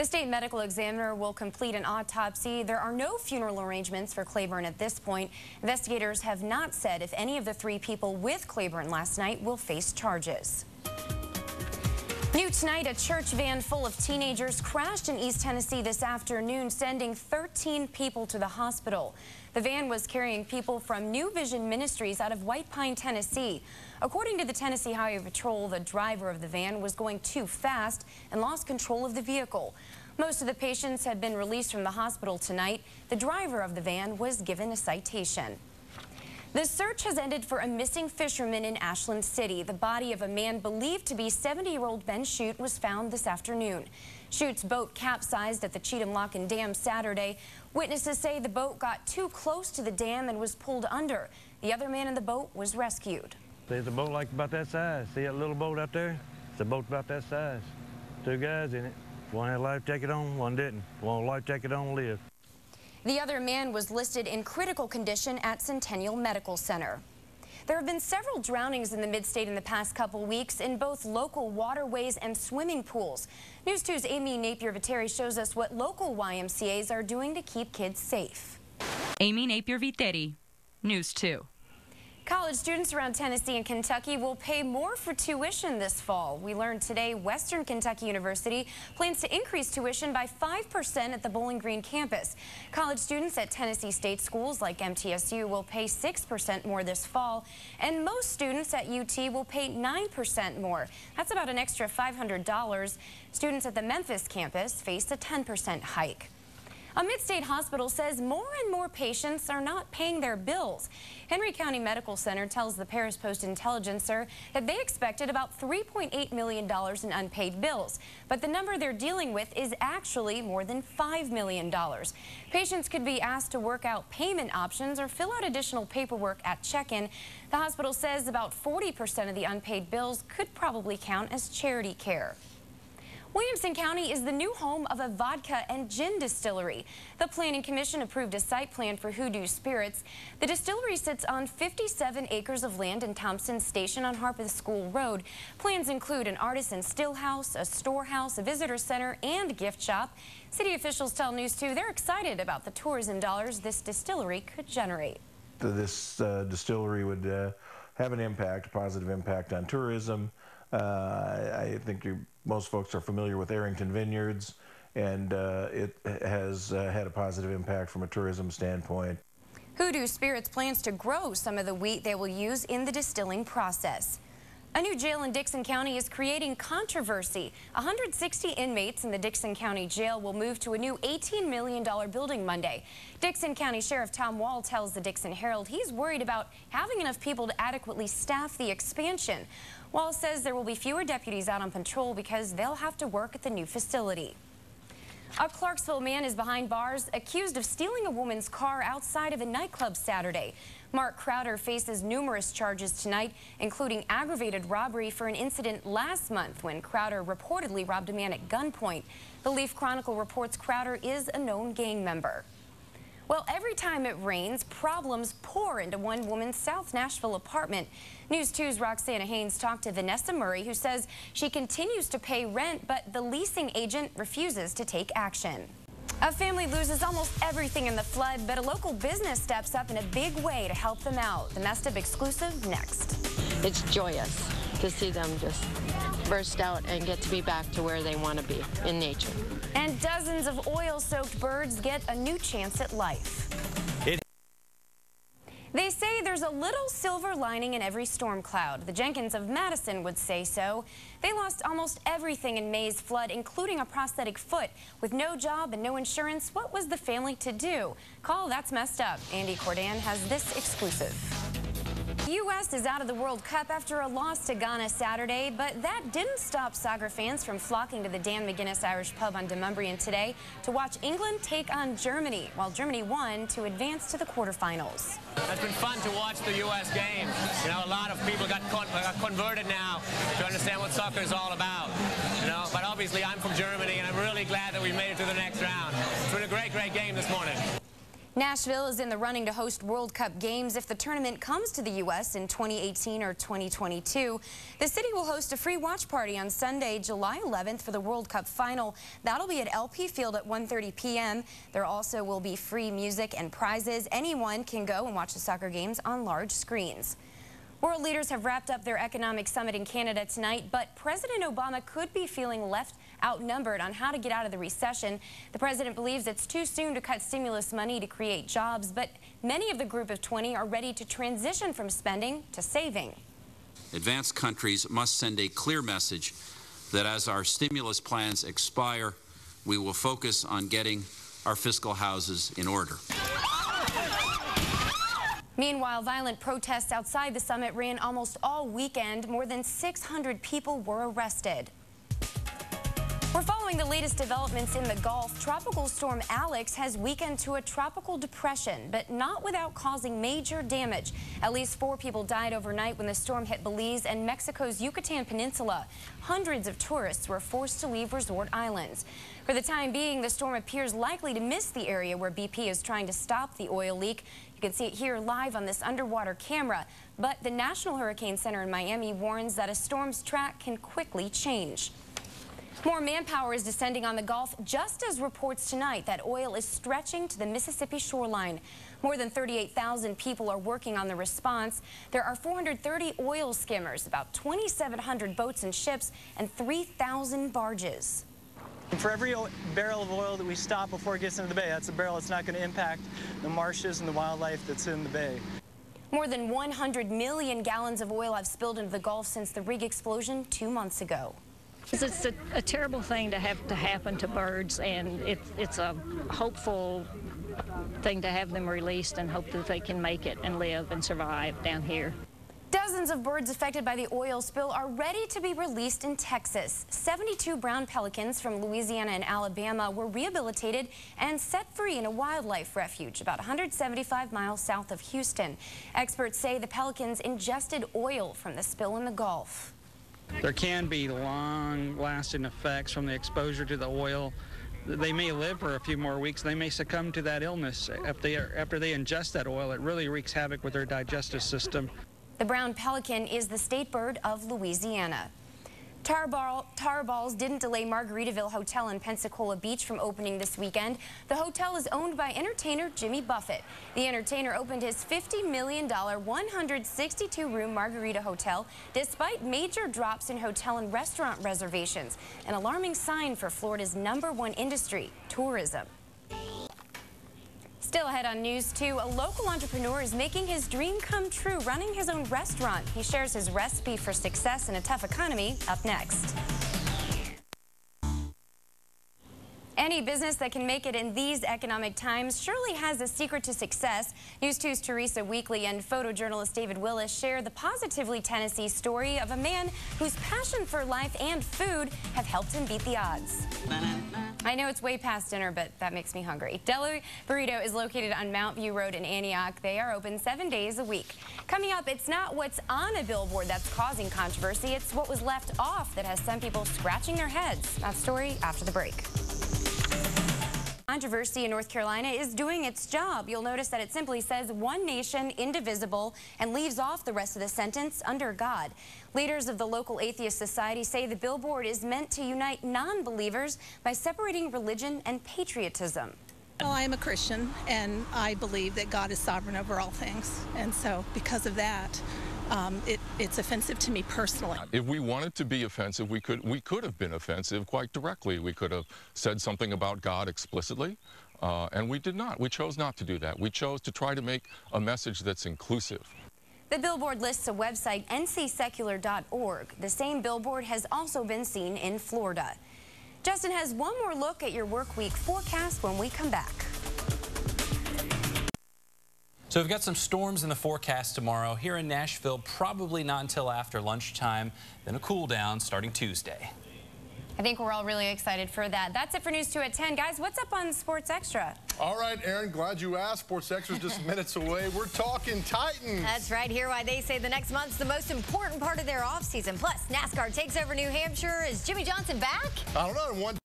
The state medical examiner will complete an autopsy. There are no funeral arrangements for Claiborne at this point. Investigators have not said if any of the 3 people with Claiborne last night will face charges. New tonight, a church van full of teenagers crashed in East Tennessee this afternoon, sending 13 people to the hospital. The van was carrying people from New Vision Ministries out of White Pine, Tennessee. According to the Tennessee Highway Patrol, the driver of the van was going too fast and lost control of the vehicle. Most of the patients had been released from the hospital tonight. The driver of the van was given a citation. The search has ended for a missing fisherman in Ashland City. The body of a man believed to be 70-year-old Ben Shute was found this afternoon. Shute's boat capsized at the Cheatham Lock and Dam Saturday. Witnesses say the boat got too close to the dam and was pulled under. The other man in the boat was rescued. There's a boat like about that size. See that little boat out there? It's a boat about that size. 2 guys in it. One had a life jacket on, one didn't. One with a life jacket on lived. The other man was listed in critical condition at Centennial Medical Center. There have been several drownings in the mid-state in the past couple weeks in both local waterways and swimming pools. News 2's Amy Napier-Viteri shows us what local YMCAs are doing to keep kids safe. Amy Napier-Viteri, News 2. College students around Tennessee and Kentucky will pay more for tuition this fall. We learned today Western Kentucky University plans to increase tuition by 5% at the Bowling Green campus. College students at Tennessee state schools like MTSU will pay 6% more this fall, and most students at UT will pay 9% more. That's about an extra $500. Students at the Memphis campus face a 10% hike. A mid-state hospital says more and more patients are not paying their bills. Henry County Medical Center tells the Paris Post-Intelligencer that they expected about $3.8 million in unpaid bills. But the number they're dealing with is actually more than $5 million. Patients could be asked to work out payment options or fill out additional paperwork at check-in. The hospital says about 40% of the unpaid bills could probably count as charity care. Williamson County is the new home of a vodka and gin distillery. The Planning Commission approved a site plan for Hoodoo Spirits. The distillery sits on 57 acres of land in Thompson Station on Harpeth School Road. Plans include an artisan still house, a storehouse, a visitor center, and a gift shop. City officials tell News 2 they're excited about the tourism dollars this distillery could generate. This distillery would have an impact, a positive impact on tourism. I think most folks are familiar with Arrington Vineyards, and it has had a positive impact from a tourism standpoint. Hoodoo Spirits plans to grow some of the wheat they will use in the distilling process. A new jail in Dickson County is creating controversy. 160 inmates in the Dickson County Jail will move to a new $18 million building Monday. Dickson County Sheriff Tom Wall tells the Dickson Herald he's worried about having enough people to adequately staff the expansion. Wall says there will be fewer deputies out on patrol because they'll have to work at the new facility. A Clarksville man is behind bars accused of stealing a woman's car outside of a nightclub Saturday. Mark Crowder faces numerous charges tonight, including aggravated robbery for an incident last month when Crowder reportedly robbed a man at gunpoint. The Leaf Chronicle reports Crowder is a known gang member. Well, every time it rains, problems pour into one woman's South Nashville apartment. News 2's Roxana Haynes talked to Vanessa Murray, who says she continues to pay rent, but the leasing agent refuses to take action. A family loses almost everything in the flood, but a local business steps up in a big way to help them out. The Messed Up exclusive next. It's joyous to see them just burst out and get to be back to where they want to be in nature. And dozens of oil-soaked birds get a new chance at life. They say there's a little silver lining in every storm cloud. The Jenkins of Madison would say so. They lost almost everything in May's flood, including a prosthetic foot. With no job and no insurance, what was the family to do? Call That's Messed Up. Andy Cordan has this exclusive. The U.S. is out of the World Cup after a loss to Ghana Saturday, but that didn't stop soccer fans from flocking to the Dan McGuinness Irish Pub on Demumbrian today to watch England take on Germany, while Germany won to advance to the quarterfinals. It's been fun to watch the U.S. game. You know, a lot of people got converted now to understand what soccer is all about. You know, but obviously I'm from Germany, and I'm really glad that we made it to the next round. It's been a great, great game this morning. Nashville is in the running to host World Cup games if the tournament comes to the U.S. in 2018 or 2022. The city will host a free watch party on Sunday, July 11th for the World Cup final. That'll be at LP Field at 1:30 p.m. There also will be free music and prizes. Anyone can go and watch the soccer games on large screens. World leaders have wrapped up their economic summit in Canada tonight, but President Obama could be feeling left outnumbered on how to get out of the recession. The president believes it's too soon to cut stimulus money to create jobs, but many of the group of 20 are ready to transition from spending to saving. Advanced countries must send a clear message that as our stimulus plans expire, we will focus on getting our fiscal houses in order. Meanwhile, violent protests outside the summit ran almost all weekend. More than 600 people were arrested. We're following the latest developments in the Gulf. Tropical storm Alex has weakened to a tropical depression, but not without causing major damage. At least 4 people died overnight when the storm hit Belize and Mexico's Yucatan Peninsula. Hundreds of tourists were forced to leave resort islands. For the time being, the storm appears likely to miss the area where BP is trying to stop the oil leak. You can see it here live on this underwater camera. But the National Hurricane Center in Miami warns that a storm's track can quickly change. More manpower is descending on the Gulf just as reports tonight that oil is stretching to the Mississippi shoreline. More than 38,000 people are working on the response. There are 430 oil skimmers, about 2,700 boats and ships, and 3,000 barges. For every barrel of oil that we stop before it gets into the bay, that's a barrel that's not going to impact the marshes and the wildlife that's in the bay. More than 100 million gallons of oil have spilled into the Gulf since the rig explosion 2 months ago. It's a terrible thing to have to happen to birds, and it's a hopeful thing to have them released and hope that they can make it and live and survive down here. Dozens of birds affected by the oil spill are ready to be released in Texas. 72 brown pelicans from Louisiana and Alabama were rehabilitated and set free in a wildlife refuge about 175 miles south of Houston. Experts say the pelicans ingested oil from the spill in the Gulf. There can be long-lasting effects from the exposure to the oil. They may live for a few more weeks. They may succumb to that illness. After they ingest that oil, it really wreaks havoc with their digestive system. The brown pelican is the state bird of Louisiana. Tar balls didn't delay Margaritaville Hotel in Pensacola Beach from opening this weekend. The hotel is owned by entertainer Jimmy Buffett. The entertainer opened his $50 million 162-room Margarita Hotel despite major drops in hotel and restaurant reservations, an alarming sign for Florida's #1 industry, tourism. Still ahead on News 2, a local entrepreneur is making his dream come true, running his own restaurant. He shares his recipe for success in a tough economy up next. Any business that can make it in these economic times surely has a secret to success. News 2's Teresa Weekly and photojournalist David Willis share the Positively Tennessee story of a man whose passion for life and food have helped him beat the odds. I know it's way past dinner, but that makes me hungry. Deli Burrito is located on Mount View Road in Antioch. They are open 7 days a week. Coming up, it's not what's on a billboard that's causing controversy. It's what was left off that has some people scratching their heads. That story after the break. Controversy in North Carolina is doing its job. You'll notice that it simply says one nation, indivisible, and leaves off the rest of the sentence, under God. Leaders of the local atheist society say the billboard is meant to unite non-believers by separating religion and patriotism. Well, I am a Christian, and I believe that God is sovereign over all things. And so because of that, it's offensive to me personally. If we wanted to be offensive, we could have been offensive quite directly. We could have said something about God explicitly, and we did not. We chose not to do that. We chose to try to make a message that's inclusive. The billboard lists a website, ncsecular.org. The same billboard has also been seen in Florida. Justin has one more look at your work week forecast when we come back. So we've got some storms in the forecast tomorrow. Here in Nashville, probably not until after lunchtime, then a cool down starting Tuesday. I think we're all really excited for that. That's it for News 2 at 10. Guys, what's up on Sports Extra? All right, Erin, glad you asked. Sports Extra is just minutes away. We're talking Titans. That's right. Hear why they say the next month's the most important part of their offseason. Plus, NASCAR takes over New Hampshire. Is Jimmy Johnson back? I don't know.